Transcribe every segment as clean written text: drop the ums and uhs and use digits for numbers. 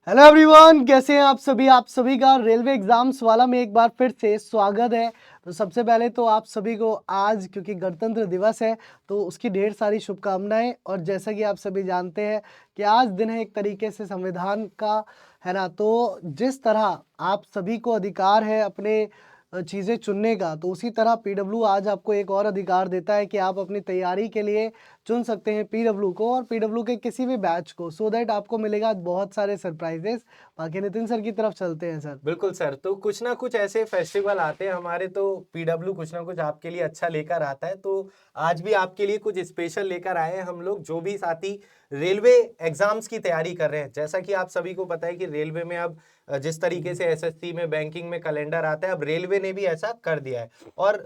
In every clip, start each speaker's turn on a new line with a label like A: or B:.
A: Hello everyone, कैसे हैं आप सभी। आप सभी का रेलवे एग्जाम्स वाला में एक बार फिर से स्वागत है। तो सबसे पहले तो आप सभी को आज, क्योंकि गणतंत्र दिवस है, तो उसकी ढेर सारी शुभकामनाएं। और जैसा कि आप सभी जानते हैं कि आज दिन है एक तरीके से संविधान का, है ना। तो जिस तरह आप सभी को अधिकार है अपने चीज़ें चुनने का, तो उसी तरह पीडब्ल्यू आज आपको एक और अधिकार देता है कि आप अपनी तैयारी के लिए चुन सकते हैं पीडब्ल्यू को और पीडब्ल्यू के किसी भी बैच को, सो दैट आपको मिलेगा बहुत सारे सरप्राइजेस। बाकी नितिन सर की तरफ चलते हैं सर।
B: बिल्कुल सर। तो कुछ ना कुछ ऐसे फेस्टिवल आते हैं हमारे, तो पीडब्ल्यू कुछ ना कुछ आपके लिए अच्छा लेकर आता है। तो आज भी आपके लिए कुछ स्पेशल लेकर आए हैं हम लोग, जो भी साथी रेलवे एग्जाम्स की तैयारी कर रहे हैं। जैसा कि आप सभी को पता है कि रेलवे में अब जिस तरीके से एसएससी में, बैंकिंग में कैलेंडर आता है, अब रेलवे ने भी ऐसा कर दिया है और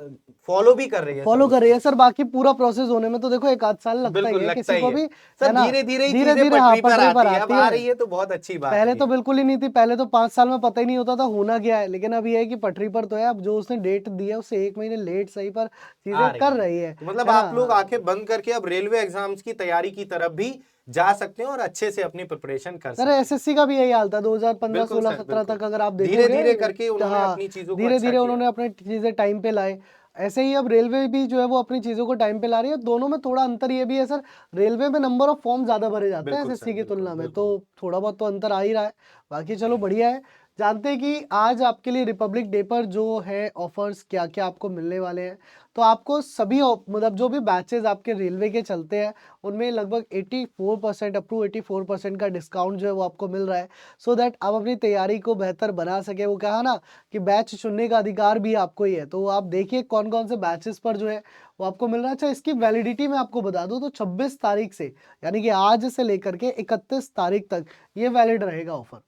B: फॉलो भी कर रही है
A: फॉलो
B: सब
A: कर रही
B: उसको।
A: है सर। बाकी पूरा प्रोसेस होने में तो देखो एक आध साल लगता ही
B: बिल्कुल
A: है
B: लगता
A: किसी
B: ही
A: को
B: है
A: भी, है
B: सर।
A: ना।
B: धीरे धीरे ही
A: धीरे
B: चीजें
A: धीरे हाँ
B: पटरी पर
A: पटरी पर
B: आती है, अब
A: आती
B: आ
A: है।
B: रही है तो बहुत अच्छी बात
A: पहले
B: है
A: तो
B: ये।
A: बिल्कुल ही नहीं थी, पहले तो 5 साल में पता ही नहीं होता था होना क्या है, लेकिन अब ये है कि पटरी पर तो है। अब जो उसने डेट दी है उससे 1 महीने लेट सही पर
B: आ
A: चीजें
B: रही
A: कर
B: है
A: रही
B: तो मतलब
A: है ना।
B: आप लोग आंखें बंद करके अब रेलवे एग्जाम्स की तैयारी की तरफ भी जा सकते हैं और अच्छे से अपनी प्रिपरेशन कर
A: सर
B: सकते हैं।
A: एसएससी का भी यही हाल था 2015
B: बिल्कुल
A: 16
B: सर,
A: 17
B: बिल्कुल।
A: तक, अगर आप
B: धीरे
A: देखोगे।
B: धीरे करके उन्होंने
A: हाँ,
B: अपनी चीजों को
A: धीरे
B: अच्छा
A: धीरे
B: किया।
A: उन्होंने अपने चीजें टाइम पे लाए। ऐसे ही अब रेलवे भी जो है वो अपनी चीजों को टाइम पे ला रही है। दोनों में थोड़ा अंतर ये भी है सर, रेलवे में नंबर ऑफ फॉर्म ज्यादा भरे जाते हैं
B: बिल्कुल सर,
A: एसएससी की
B: बिल्कुल
A: तुलना में,
B: बिल्कुल।
A: तो थोड़ा बहुत तो अंतर आ ही रहा है। बाकी चलो बढ़िया है। जानते हैं कि आज आपके लिए रिपब्लिक डे पर जो है ऑफर्स क्या क्या आपको मिलने वाले हैं। तो आपको सभी मतलब जो भी बैचेज आपके रेलवे के चलते हैं उनमें लगभग 84% अप टू 84% का डिस्काउंट जो है वो आपको मिल रहा है, सो दैट आप अपनी तैयारी को बेहतर बना सके। वो कहा ना कि बैच चुनने का अधिकार भी आपको ही है, तो आप देखिए कौन कौन से बैचेस पर जो है वो आपको मिल रहा है। अच्छा, इसकी वैलिडिटी मैं आपको बता दूं तो 26 तारीख से, यानी कि आज से लेकर के 31 तारीख तक ये वैलिड रहेगा ऑफर।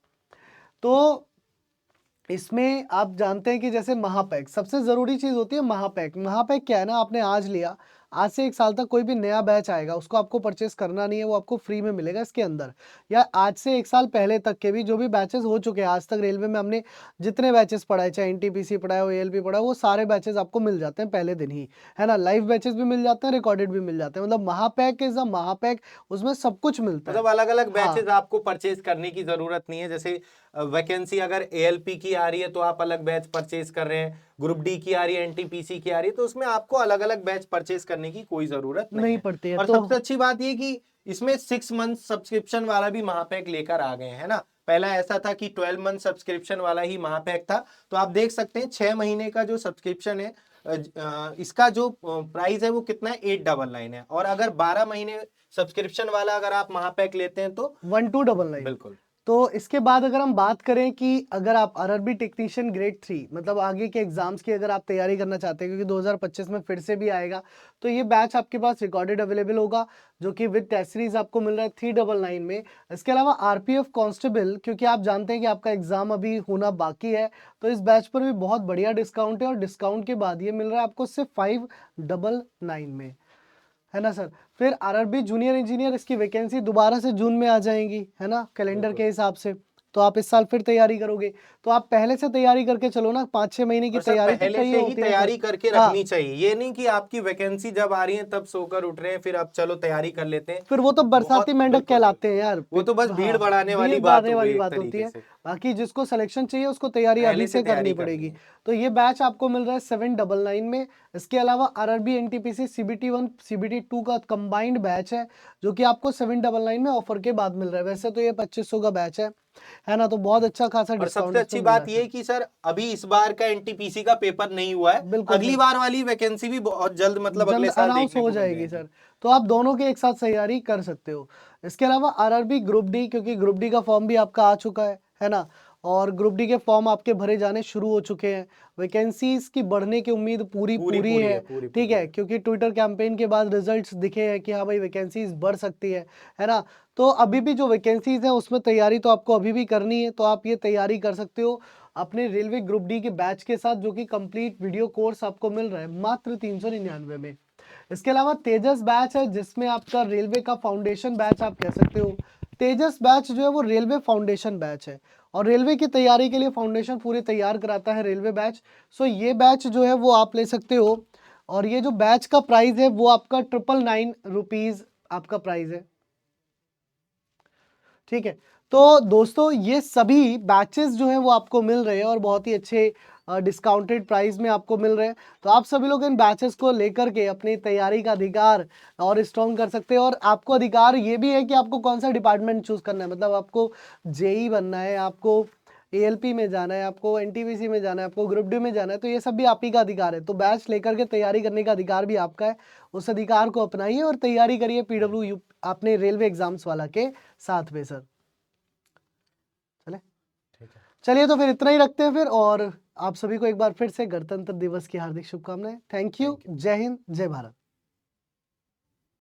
A: तो इसमें आप जानते हैं कि जैसे महापैक सबसे ज़रूरी चीज़ होती है। महापैक, महापैक क्या है ना, आपने आज लिया, आज से 1 साल तक कोई भी नया बैच आएगा उसको आपको परचेस करना नहीं है, वो आपको फ्री में मिलेगा इसके अंदर। या आज से 1 साल पहले तक के भी जो भी बैचेस हो चुके हैं आज तक रेलवे में, हमने जितने बैचेस पढ़ाए, चाहे एनटीपीसी पढ़ाए हो, एएलपी पढ़ाए, वो सारे बैचेस आपको मिल जाते हैं पहले दिन ही, है ना। लाइव बैचेस भी मिल जाते हैं, रिकॉर्डेड भी मिल जाते हैं। मतलब महापैक इज अ महापैक, उसमें सब कुछ मिलता है।
B: मतलब अलग अलग
A: हाँ
B: बैचेज आपको परचेज करने की जरूरत नहीं है। जैसे वैकेंसी अगर एएलपी की आ रही है तो आप अलग बैच परचेज कर रहे हैं, ग्रुप डी की आ रही है, एनटीपीसी की आ रही है, तो उसमें आपको अलग अलग बैच परचेज करने की कोई जरूरत नहीं
A: नहीं
B: है।
A: पड़ती है
B: और
A: तो।
B: सबसे अच्छी बात ये कि इसमें 6 मंथ सब्सक्रिप्शन वाला भी महापैक लेकर आ गए हैं ना। पहला ऐसा था कि 12 मंथ सब्सक्रिप्शन वाला ही महापैक था, तो आप देख सकते हैं 6 महीने का जो सब्सक्रिप्शन है, इसका जो प्राइस है वो कितना है, 899 है। और अगर 12 महीने सब्सक्रिप्शन वाला अगर आप महापैक लेते हैं तो
A: 1299।
B: बिल्कुल।
A: तो इसके बाद अगर हम बात करें कि अगर आप आरआरबी टेक्नीशियन ग्रेड 3, मतलब आगे के एग्जाम्स की अगर आप तैयारी करना चाहते हैं, क्योंकि 2025 में फिर से भी आएगा, तो ये बैच आपके पास रिकॉर्डेड अवेलेबल होगा, जो कि विद टेस्ट सीरीज आपको मिल रहा है 399 में। इसके अलावा आरपीएफ कांस्टेबल, क्योंकि आप जानते हैं कि आपका एग्जाम अभी होना बाकी है, तो इस बैच पर भी बहुत बढ़िया डिस्काउंट है। और डिस्काउंट के बाद ये मिल रहा है आपको सिर्फ 599 में, है ना सर। फिर आरआरबी जूनियर इंजीनियर, इसकी वैकेंसी दोबारा से जून में आ जाएंगी, है ना, कैलेंडर के
B: बिल्कुल।
A: हिसाब से। तो आप इस साल फिर तैयारी करोगे, तो आप पहले से तैयारी करके चलो ना, 5-6 महीने की
B: और सर
A: तैयारी तो
B: पहले
A: चाहिए
B: से ही
A: होती है सर।
B: तैयारी करके
A: हाँ,
B: रखनी चाहिए, ये नहीं कि आपकी वैकेंसी जब आ रही है तब सोकर उठ रहे हैं फिर अब चलो तैयारी कर लेते हैं।
A: फिर वो तो बरसाती
B: बहुत
A: मेंढक
B: बिल्कुल
A: कहलाते हैं
B: बिल्कुल।
A: यार।
B: वो तो बस भीड़
A: हाँ,
B: बढ़ाने
A: भीड़
B: वाली बात
A: बढ़ाने
B: हो गई
A: वाली
B: एक
A: बात होती
B: तरीके
A: है।
B: से।
A: बाकी जिसको सिलेक्शन चाहिए उसको तैयारी
B: पहले
A: अभी
B: से
A: से करनी
B: तैयारी करनी
A: पड़ेगी।
B: है।
A: तो ये बैच आपको मिल रहा है 799 में। इसके अलावा आरआरबी एनटीपीसी CBT 1 CBT 2 का कंबाइंड बैच है, जो कि आपको 799 में ऑफर के बाद मिल रहा है। वैसे तो ये 2500 का बैच है ना। तो बहुत अच्छा खासा
B: और
A: डिस्काउंट
B: सबसे
A: इसमें
B: अच्छी
A: मिल रहा
B: बात
A: है
B: ये
A: सर।
B: कि सर अभी इस बार का एनटीपीसी का पेपर नहीं हुआ है,
A: बिल्कुल
B: अगली
A: सर,
B: बार वाली वैकेंसी भी बहुत जल्द, मतलब
A: जल्द
B: अगले साल
A: अनाउंस
B: देखने
A: हो
B: को मिल
A: जाएगी
B: जाएगी।
A: सर। तो आप दोनों के एक साथ तैयारी कर सकते हो। इसके अलावा आरआरबी ग्रुप डी, क्योंकि ग्रुप डी का फॉर्म भी आपका आ चुका है ना। और ग्रुप डी के फॉर्म आपके भरे जाने शुरू हो चुके हैं। वैकेंसीज की बढ़ने की उम्मीद पूरी
B: पूरी
A: पूरी
B: पूरी
A: है।
B: है, पूरी
A: ठीक
B: पूरी
A: है,
B: है।
A: क्योंकि ट्विटर कैंपेन के बाद रिजल्ट्स दिखे हैं कि हाँ भाई वैकेंसीज बढ़ सकती है ना। तो अभी भी जो वैकेंसीज है उसमें तैयारी तो आपको अभी भी करनी है, तो आप ये तैयारी कर सकते हो अपने रेलवे ग्रुप डी के बैच के साथ, जो कि कंप्लीट वीडियो कोर्स आपको मिल रहा है मात्र 399 में। इसके अलावा तेजस बैच है, जिसमें आपका रेलवे का फाउंडेशन बैच आप कह सकते हो। तेजस बैच जो है वो रेलवे फाउंडेशन बैच है, और रेलवे की तैयारी के लिए फाउंडेशन पूरी तैयार कराता है रेलवे बैच। सो ये बैच जो है वो आप ले सकते हो। और ये जो बैच का प्राइस है वो आपका 999 रुपीज आपका प्राइस है। ठीक है, तो दोस्तों ये सभी बैचेस जो हैं वो आपको मिल रहे हैं और बहुत ही अच्छे डिस्काउंटेड प्राइस में आपको मिल रहे हैं। तो आप सभी लोग इन बैचेस को लेकर के अपनी तैयारी का अधिकार और स्ट्रॉन्ग कर सकते हैं। और आपको अधिकार ये भी है कि आपको कौन सा डिपार्टमेंट चूज करना है, मतलब आपको जेई बनना है, आपको एएलपी में जाना है, आपको एनटीपीसी में जाना है, आपको ग्रुप डी में जाना है, तो ये सब भी आप ही का अधिकार है। तो बैच लेकर के तैयारी करने का अधिकार भी आपका है। उस अधिकार को अपनाइए और तैयारी करिए पीडब्ल्यू अपने रेलवे एग्जाम्स वाला के साथ में सर। चले
B: ठीक है।
A: चलिए तो फिर इतना ही रखते हैं फिर, और आप सभी को एक बार फिर से गणतंत्र दिवस की हार्दिक शुभकामनाएं। Thank you. जय हिंद, जय भारत।